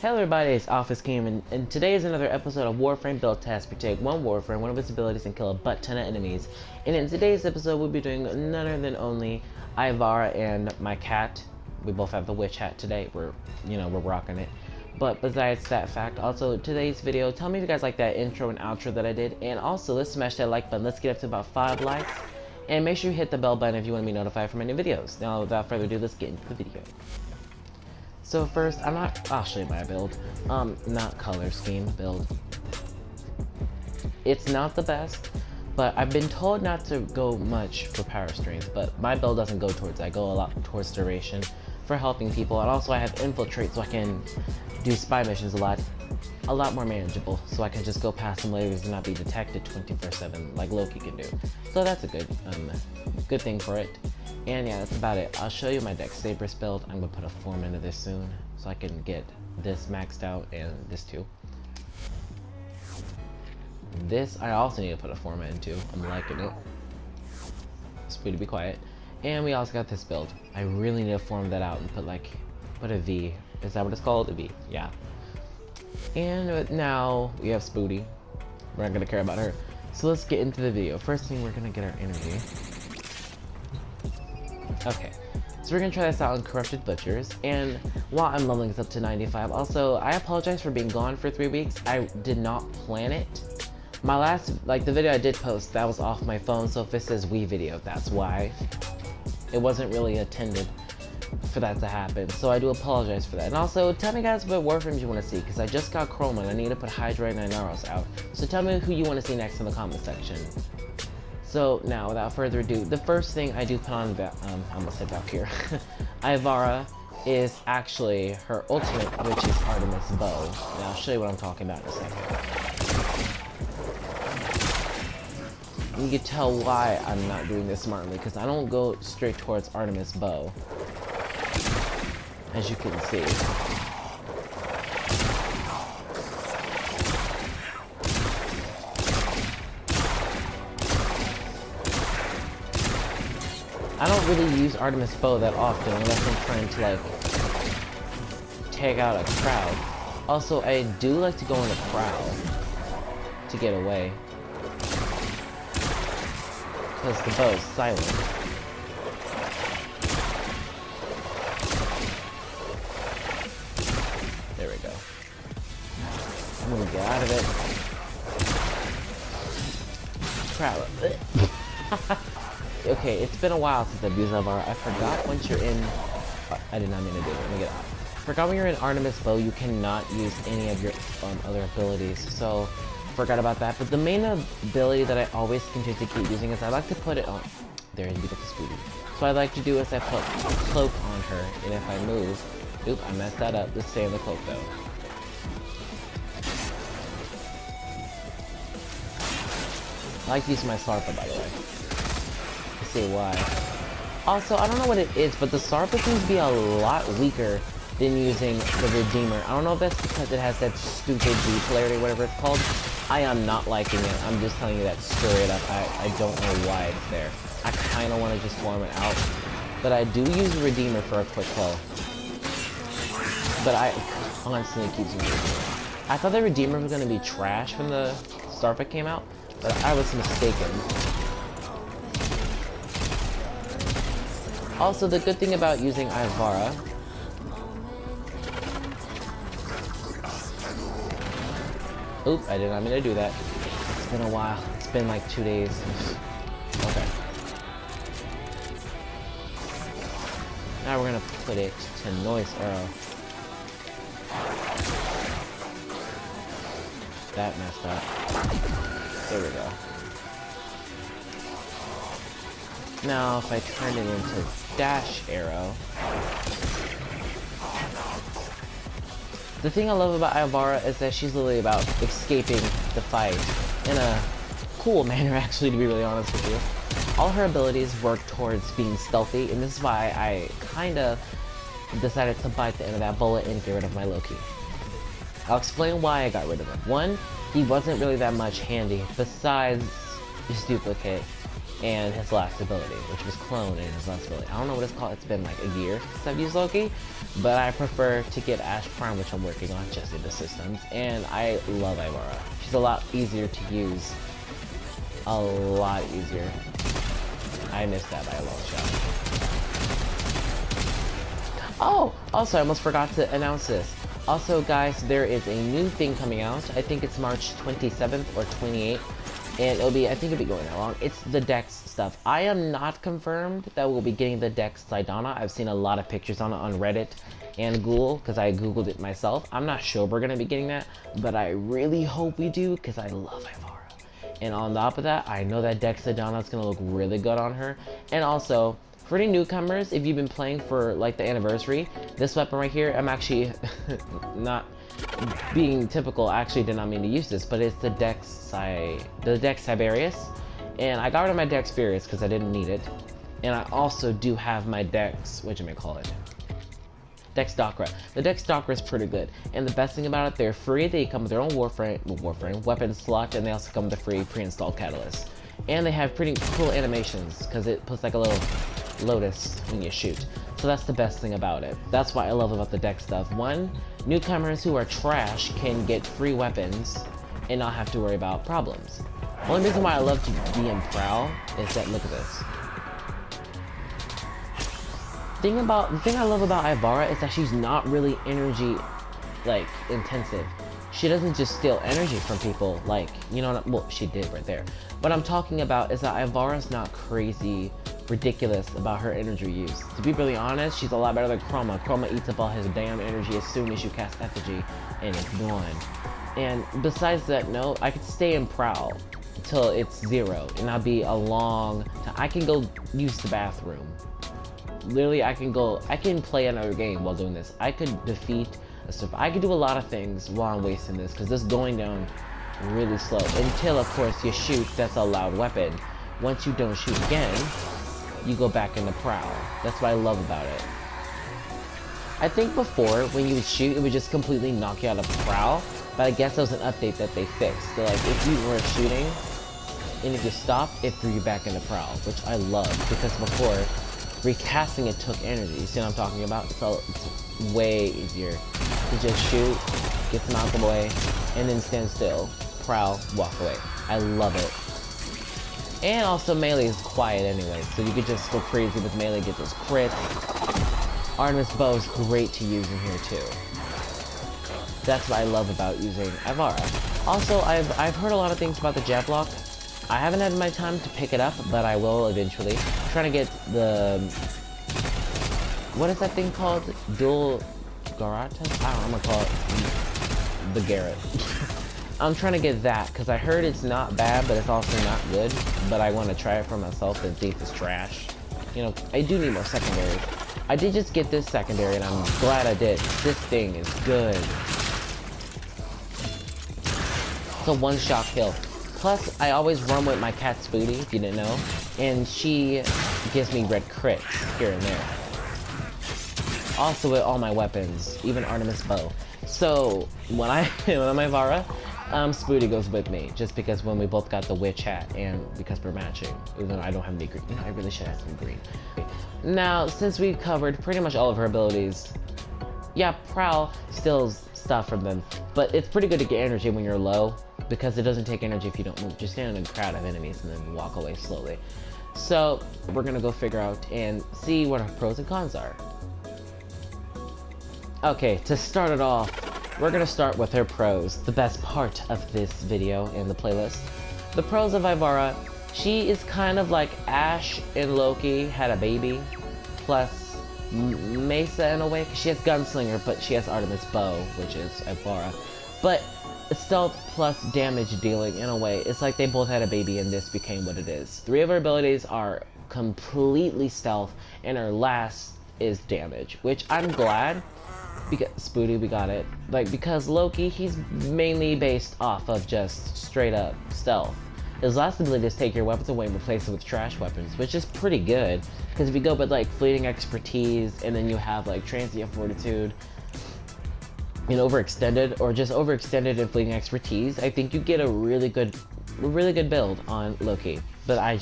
Hello everybody, it's Office Game, and today is another episode of Warframe Build Test. We take one Warframe, one of its abilities, and kill a butt ton of enemies. And in today's episode, we'll be doing none other than only Ivara and my cat. We both have the witch hat today. We're rocking it. But besides that fact, also today's video, tell me if you guys like that intro and outro that I did. And also, let's smash that like button. Let's get up to about 5 likes. And make sure you hit the bell button if you want to be notified from any videos. Now, without further ado, let's get into the video. So first, I'll show you my build. Not color scheme build. It's not the best, but I've been told not to go much for power strength, but my build doesn't go towards that. I go a lot towards duration for helping people, and also I have infiltrate so I can do spy missions a lot more manageable, so I can just go past some layers and not be detected 24/7 like Loki can do. So that's a good thing for it. And yeah, that's about it. I'll show you my Dex Sabers build. I'm gonna put a form into this soon so I can get this maxed out and this too. This I also need to put a form into. I'm liking it. It's free to be quiet. And we also got this build. I really need to form that out and put a V. Is that what it's called? A V, yeah. And now we have Spooty. We're not gonna care about her. So let's get into the video. First thing, we're gonna get our energy. Okay, so we're gonna try this out on Corrupted Butchers, and while I'm leveling this up to 95, also, I apologize for being gone for 3 weeks. I did not plan it. My last, the video I did post, that was off my phone, so if it says Wii video, that's why. It wasn't really intended for that to happen, so I do apologize for that. And also, tell me guys what Warframes you want to see, because I just got Chroma, and I need to put Hydra and Inaros out. So tell me who you want to see next in the comment section. So now, without further ado, the first thing I do put on, I almost said Valkyrie. Ivara is actually her ultimate, which is Artemis Bow. Now I'll show you what I'm talking about in a second. You can tell why I'm not doing this smartly, because I don't go straight towards Artemis Bow, as you can see. I don't really use Artemis Bow that often unless I'm trying to take out a crowd. Also, I do like to go in a crowd to get away, because the bow is silent. There we go. I'm gonna get out of it. Crowd. Okay, it's been a while since I've used Ivara. I forgot once you're in... I did not mean to do it. Let me get out. Forgot when you're in Artemis Bow, you cannot use any of your other abilities. So, forgot about that. But the main ability that I always continue to keep using is I like to put it on... There, you get the Spooty. So what I like to do is I put a cloak on her, and if I move... Oop, I messed that up. Just stay in the cloak, though. I like to use my Sarpa, by the way. See why. Also, I don't know what it is, but the Sarpa seems to be a lot weaker than using the Redeemer. I don't know if that's because it has that stupid V polarity, whatever it's called. I am not liking it. I'm just telling you that straight up. I don't know why it's there. I kind of want to just form it out. But I do use the Redeemer for a quick kill. But I constantly keep using the Redeemer. I thought the Redeemer was going to be trash when the Sarpa came out, but I was mistaken. Also, the good thing about using Ivara Oop, I did not mean to do that. It's been a while. It's been like 2 days. Okay. Now we're gonna put it to Noise Arrow. That messed up. There we go. Now, if I turn it into Dash Arrow... The thing I love about Ivara is that she's literally about escaping the fight in a cool manner, actually, to be really honest with you. All her abilities work towards being stealthy, and this is why I kinda decided to bite the end of that bullet and get rid of my Loki. I'll explain why I got rid of him. One, he wasn't really that much handy, besides his duplicate. and his last ability, which was Clone in his last ability. I don't know what it's called. It's been like a year since I've used Loki, but I prefer to get Ash Prime, which I'm working on just in the systems, and I love Ivara. She's a lot easier to use. A lot easier. I missed that by a long shot. Oh, also, I almost forgot to announce this. Also, guys, there is a new thing coming out. I think it's March 27th or 28th. And it'll be, I think it'll be going that long. It's the Dex stuff. I am not confirmed that we'll be getting the Dex Zidana. I've seen a lot of pictures on it on Reddit and Google, because I Googled it myself. I'm not sure we're going to be getting that, but I really hope we do, because I love Ivara. And on top of that, I know that Dex Zidana is going to look really good on her. And also, for any newcomers, if you've been playing for like the anniversary, this weapon right here, I'm actually not being typical, I actually did not mean to use this, but it's the Dex Tiberius, and I got rid of my Dex Furious because I didn't need it, and I also do have my Dex, what you may call it, Dex Docra. The Dex Docra is pretty good, and the best thing about it, they're free. They come with their own weapon slot, and they also come with a free pre-installed catalyst, and they have pretty cool animations because it puts like a little lotus when you shoot. So that's the best thing about it. That's what I love about the Dex stuff. One, newcomers who are trash can get free weapons and not have to worry about problems. Only reason why I love to be in Prowl is that, look at this. The thing I love about Ivara is that she's not really energy, like, intensive. She doesn't just steal energy from people, like, you know, well, she did right there. What I'm talking about is that Ivara's not crazy ridiculous about her energy use. To be really honest, she's a lot better than Chroma. Chroma eats up all his damn energy as soon as you cast Effigy, and it's gone. And besides that, no, I could stay in Prowl until it's 0, and I'll be a long time. I can go use the bathroom. Literally, I can play another game while doing this. I could defeat I could do a lot of things while I'm wasting this, because this is going down really slow. Until, of course, you shoot, that's a loud weapon. Once you don't shoot again, you go back into Prowl. That's what I love about it. I think before, when you would shoot, it would just completely knock you out of Prowl, but I guess that was an update that they fixed. So, like, if you were shooting, and if you stopped, it threw you back into Prowl, which I love, because before, recasting it took energy. You see what I'm talking about? So, it's way easier to just shoot, get some out of the way, and then stand still, Prowl, walk away. I love it. And also, melee is quiet anyway, so you could just go crazy with melee, get those crits. Artemis Bow is great to use in here too. That's what I love about using Ivara. Also, I've heard a lot of things about the jab block. I haven't had my time to pick it up, but I will eventually. I'm trying to get the... what is that thing called? Dual Garata? I don't know, I'm gonna call it the Garrett. I'm trying to get that, because I heard it's not bad, but it's also not good. But I want to try it for myself and see if it's trash. You know, I do need more secondary. I did just get this secondary, and I'm glad I did. This thing is good. It's a one-shot kill. Plus, I always run with my cat Spooty, if you didn't know. And she gives me red crits here and there. Also with all my weapons, even Artemis Bow. So, when I'm Ivara, Spooty goes with me, just because when we both got the witch hat, and because we're matching, even though I don't have any green. I really should have some green. Now, since we've covered pretty much all of her abilities, yeah, Prowl steals stuff from them, but it's pretty good to get energy when you're low, because it doesn't take energy if you don't move. Just stand in a crowd of enemies and then walk away slowly. So, we're gonna go figure out and see what our pros and cons are. Okay, to start it off, we're gonna start with her pros, the best part of this video and the playlist. The pros of Ivara, she is kind of like Ash and Loki had a baby, plus Mesa in a way, because she has Gunslinger, but she has Artemis Bow, which is Ivara. But stealth plus damage dealing in a way, it's like they both had a baby and this became what it is. 3 of her abilities are completely stealth, and her last is damage, which I'm glad. Because Spooty, we got it. Like, because Loki, he's mainly based off of just straight up stealth. His last ability is take your weapons away and replace it with trash weapons, which is pretty good. Because if you go with like fleeting expertise, and then you have like transient fortitude, and overextended, or just overextended and fleeting expertise, I think you get a really good really good build on Loki, but I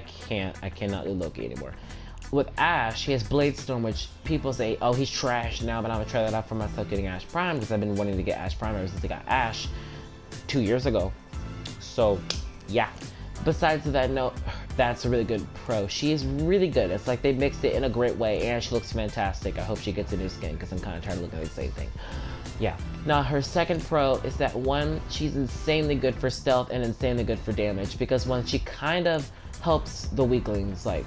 cannot do Loki anymore. With Ashe, he has Blade Storm, which people say, oh, he's trash now, but I'm gonna try that out for myself getting Ashe Prime, because I've been wanting to get Ashe Prime ever since I got Ashe 2 years ago. So, yeah. Besides that note, that's a really good pro. She is really good. It's like they mixed it in a great way, and she looks fantastic. I hope she gets a new skin, because I'm kind of tired of looking at the same thing. Yeah. Now, her second pro is that, one, she's insanely good for stealth and insanely good for damage, because one, she kind of helps the weaklings, like,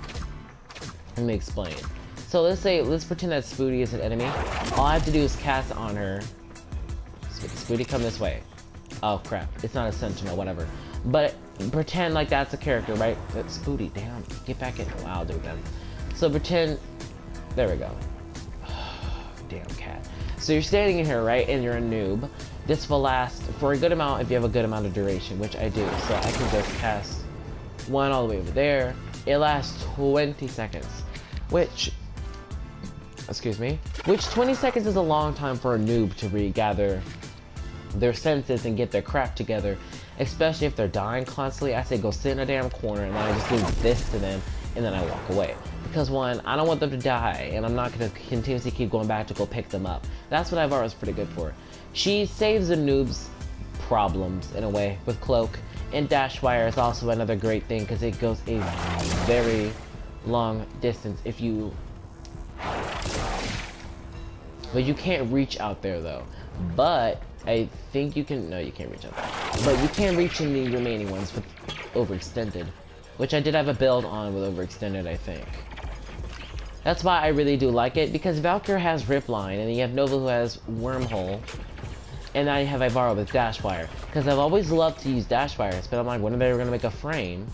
let me explain. So let's pretend that Spooty is an enemy. All I have to do is cast on her. Spooty, come this way. Oh crap, it's not a sentinel, whatever. But pretend like that's a character, right? That's Spooty, damn, get back in. Wow, I'll do it then. So pretend, there we go. Damn cat. So you're standing in here, right? And you're a noob. This will last for a good amount if you have a good amount of duration, which I do. So I can just cast one all the way over there. It lasts 20 seconds, which 20 seconds is a long time for a noob to regather their senses and get their crap together, especially if they're dying constantly. I say go sit in a damn corner, and then I just do this to them, and then I walk away. Because one, I don't want them to die, and I'm not going to continuously keep going back to go pick them up. That's what Ivara is pretty good for. She saves the noob's problems, in a way, with Cloak. And Dash Wire is also another great thing, because it goes a very long distance if you... But you can't reach out there, though. But I think you can... No, you can't reach out there. But you can reach in the remaining ones with Overextended. Which I did have a build on with Overextended, I think. That's why I really do like it, because Valkyr has Ripline, and you have Nova who has Wormhole. And now you have Ivara with Dash Wire. Because I've always loved to use Dash Wires, but I'm like, when are they going to make a frame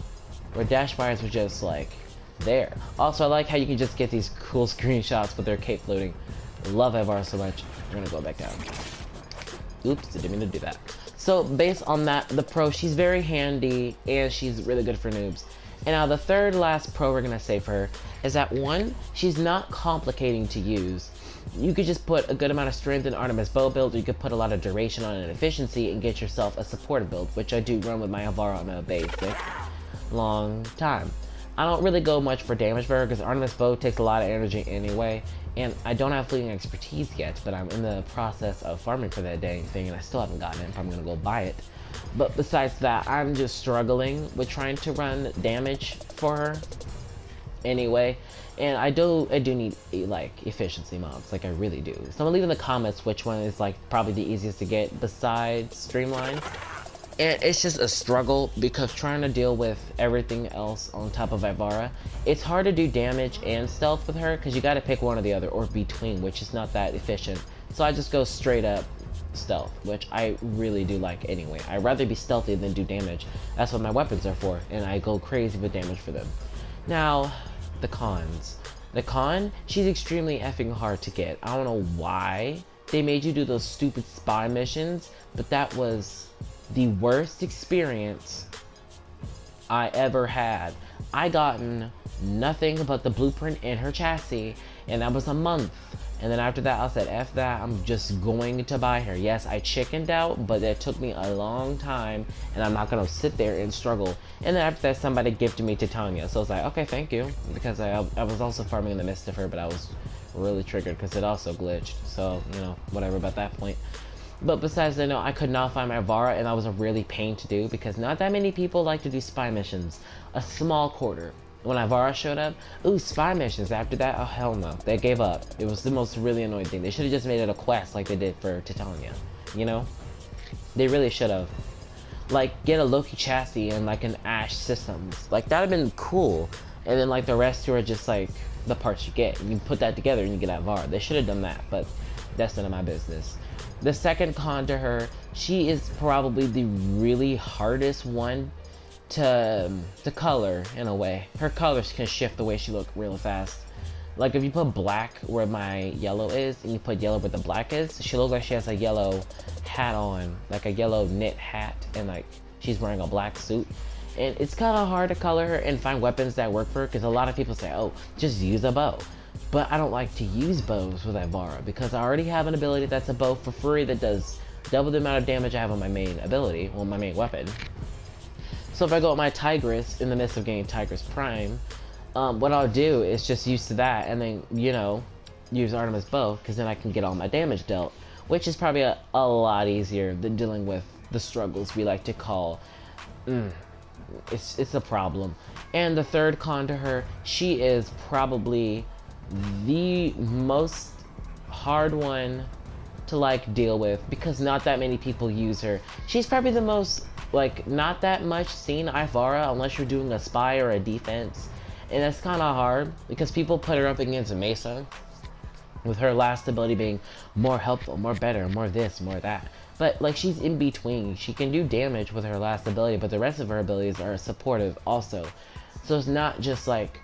where Dash Wires were just, like, there? Also, I like how you can just get these cool screenshots with their cape floating. Love Ivara so much. We're going to go back down. Oops, didn't mean to do that. So, based on that, the pro, she's very handy, and she's really good for noobs. And now, the third last pro we're going to say for her is that, one, she's not complicating to use. You could just put a good amount of strength in Artemis bow build, or you could put a lot of duration on an efficiency and get yourself a supportive build, which I do run with my Ivara on a basic long time. I don't really go much for damage for her, because Artemis bow takes a lot of energy anyway, and I don't have fleeting expertise yet, but I'm in the process of farming for that dang thing, and I still haven't gotten it if I'm going to go buy it. But besides that, I'm just struggling with trying to run damage for her anyway. And I do need like efficiency mobs, like I really do. So I'm gonna leave in the comments which one is like probably the easiest to get besides Streamline. And it's just a struggle, because trying to deal with everything else on top of Ivara, it's hard to do damage and stealth with her, because you gotta pick one or the other, or between, which is not that efficient. So I just go straight up stealth, which I really do like anyway. I'd rather be stealthy than do damage. That's what my weapons are for, and I go crazy with damage for them. Now, the cons. The con, she's extremely effing hard to get. I don't know why they made you do those stupid spy missions, but that was the worst experience I ever had. I gotten nothing but the blueprint in her chassis, and that was a month. And then after that, I said, F that, I'm just going to buy her. Yes, I chickened out, but it took me a long time, and I'm not going to sit there and struggle. And then after that, somebody gifted me Titania. So I was like, okay, thank you. Because I was also farming in the midst of her, but I was really triggered because it also glitched. So, you know, whatever about that point. But besides that, no, I could not find my Ivara, and that was a really pain to do, because not that many people like to do spy missions. A small quarter. When Ivara showed up, ooh, spy missions. After that, oh hell no, they gave up. It was the most really annoying thing. They should have just made it a quest like they did for Titania, you know? They really should have. Like, get a Loki chassis and like an Ashe systems. Like, that would have been cool. And then like the rest are just like the parts you get. You put that together and you get Ivara. They should have done that, but that's none of my business. The second con to her, she is probably the really hardest one to color in a way. Her colors can shift the way she looks real fast. Like if you put black where my yellow is and you put yellow where the black is, she looks like she has a yellow hat on, like a yellow knit hat, and like she's wearing a black suit. And it's kind of hard to color her and find weapons that work for her, because a lot of people say, oh, just use a bow. But I don't like to use bows with Ivara, because I already have an ability that's a bow for free that does double the amount of damage I have on my main ability, well, my main weapon. So if I go with my Tigress in the midst of getting Tigress Prime, what I'll do is just use that and then, you know, use Artemis Bow, because then I can get all my damage dealt, which is probably a lot easier than dealing with the struggles we like to call, it's a problem. And the third con to her, she is probably the most hard one to like deal with, because not that many people use her. She's probably the most, like, not that much seen Ivara unless you're doing a spy or a defense, and that's kind of hard because people put her up against a Mesa, with her last ability being more helpful, more better, more this, more that. But like, she's in between. She can do damage with her last ability, but the rest of her abilities are supportive also. So it's not just like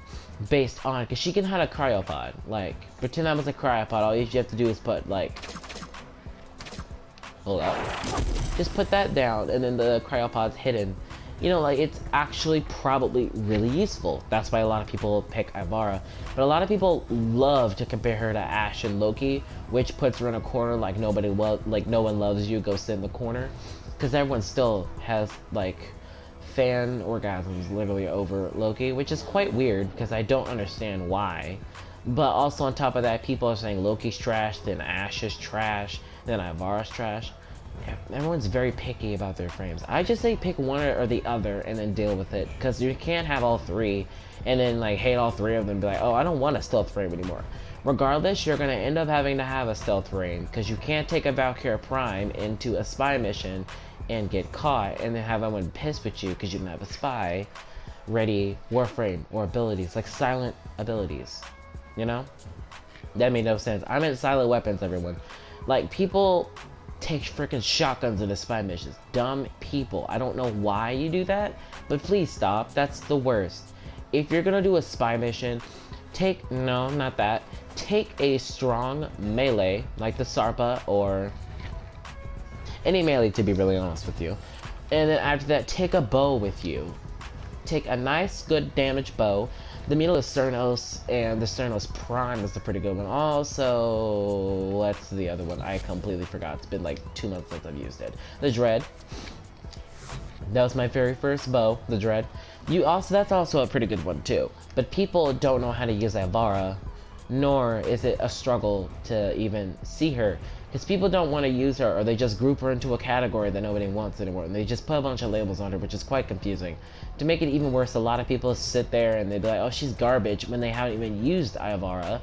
based on, because she can have a cryopod. Like, pretend that was a cryopod. All you have to do is put like, hold up, just put that down, and then the cryopod's hidden. You know, like, it's actually probably really useful. That's why a lot of people pick Ivara. But a lot of people love to compare her to Ashe and Loki, which puts her in a corner like no one loves you, go sit in the corner. Because everyone still has, like, fan orgasms literally over Loki, which is quite weird because I don't understand why. But also on top of that, people are saying Loki's trash, then Ashe is trash, then Ivara's trash. Everyone's very picky about their frames. I just say pick one or the other and then deal with it, because you can't have all three and then like hate all three of them and be like, oh, I don't want a stealth frame anymore. Regardless, you're going to end up having to have a stealth frame, because you can't take a Valkyria Prime into a spy mission and get caught and then have everyone pissed with you because you don't have a spy ready warframe or abilities, like silent abilities, you know? That made no sense. I meant silent weapons, everyone. Like, people take freaking shotguns into spy missions. Dumb people. I don't know why you do that, but please stop. That's the worst. If you're gonna do a spy mission, take a strong melee, like the Sarpa or any melee, to be really honest with you. And then after that, take a bow with you. Take a nice, good damage bow. The Milo is Cernos, and the Cernos Prime is a pretty good one. Also, what's the other one? I completely forgot. It's been like 2 months since I've used it. The Dread. That was my very first bow, the Dread. That's also a pretty good one too. But people don't know how to use Ivara, nor is it a struggle to even see her. Because people don't want to use her, or they just group her into a category that nobody wants anymore, and they just put a bunch of labels on her, which is quite confusing. To make it even worse, a lot of people sit there and they'd be like, oh, she's garbage, when they haven't even used Ivara.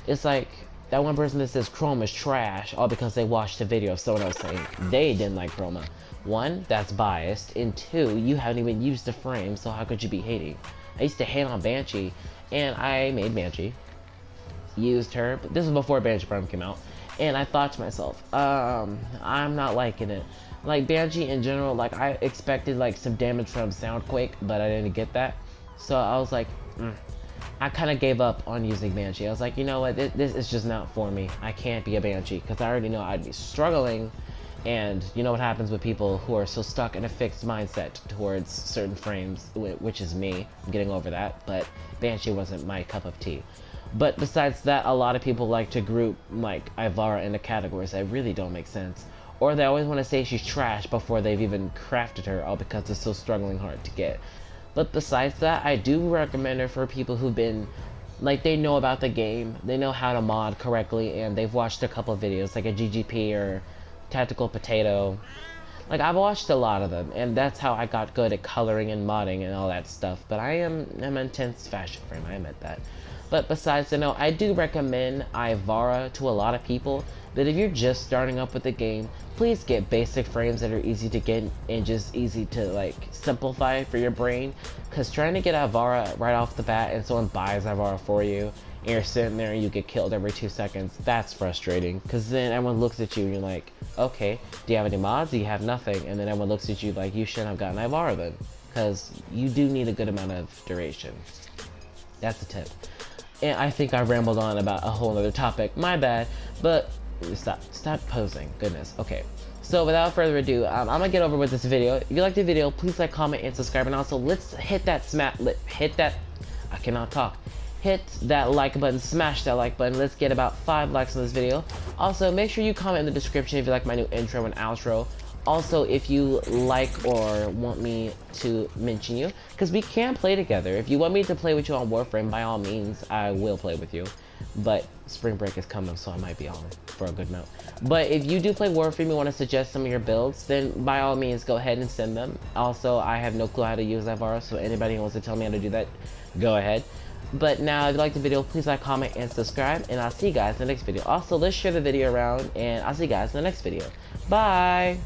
It's like that one person that says Chroma is trash, all because they watched a video of someone else saying they didn't like Chroma. One, that's biased, and two, you haven't even used the frame, so how could you be hating? I used to hate on Banshee, and I made Banshee, used her, but this was before Banshee Prime came out. And I thought to myself, I'm not liking it. Like, Banshee in general, like, I expected, like, some damage from Soundquake, but I didn't get that. So I was like, I kind of gave up on using Banshee. I was like, you know what, this is just not for me. I can't be a Banshee, because I already know I'd be struggling. And you know what happens with people who are so stuck in a fixed mindset towards certain frames, which is me. I'm getting over that, but Banshee wasn't my cup of tea. But besides that, a lot of people like to group, like, Ivara into categories that really don't make sense. Or they always want to say she's trash before they've even crafted her, all because it's so struggling hard to get. But besides that, I do recommend her for people who've been, like, they know about the game, they know how to mod correctly, and they've watched a couple of videos, like a GGP or Tactical Potato. Like, I've watched a lot of them, and that's how I got good at coloring and modding and all that stuff. But I'm an intense fashion frame, I admit that. But besides that, no, I do recommend Ivara to a lot of people. But if you're just starting up with the game, please get basic frames that are easy to get and just easy to, like, simplify for your brain. Because trying to get Ivara right off the bat and someone buys Ivara for you, and you're sitting there and you get killed every 2 seconds, that's frustrating. Because then everyone looks at you and you're like, okay, do you have any mods? Do you have nothing? And then everyone looks at you like, you shouldn't have gotten Ivara then. Because you do need a good amount of duration. That's the tip. And I think I rambled on about a whole other topic. My bad. But stop posing. Goodness. Okay. So without further ado, I'm gonna get over with this video. If you liked the video, please like, comment, and subscribe. And also, let's hit that I cannot talk. Hit that like button. Smash that like button. Let's get about 5 likes on this video. Also, make sure you comment in the description if you like my new intro and outro. Also, if you like or want me to mention you, because we can play together. If you want me to play with you on Warframe, by all means, I will play with you. But spring break is coming, so I might be on for a good note. But if you do play Warframe, you want to suggest some of your builds, then by all means, go ahead and send them. Also, I have no clue how to use Ivara, so anybody who wants to tell me how to do that, go ahead. But now, if you like the video, please like, comment, and subscribe, and I'll see you guys in the next video. Also, let's share the video around, and I'll see you guys in the next video. Bye!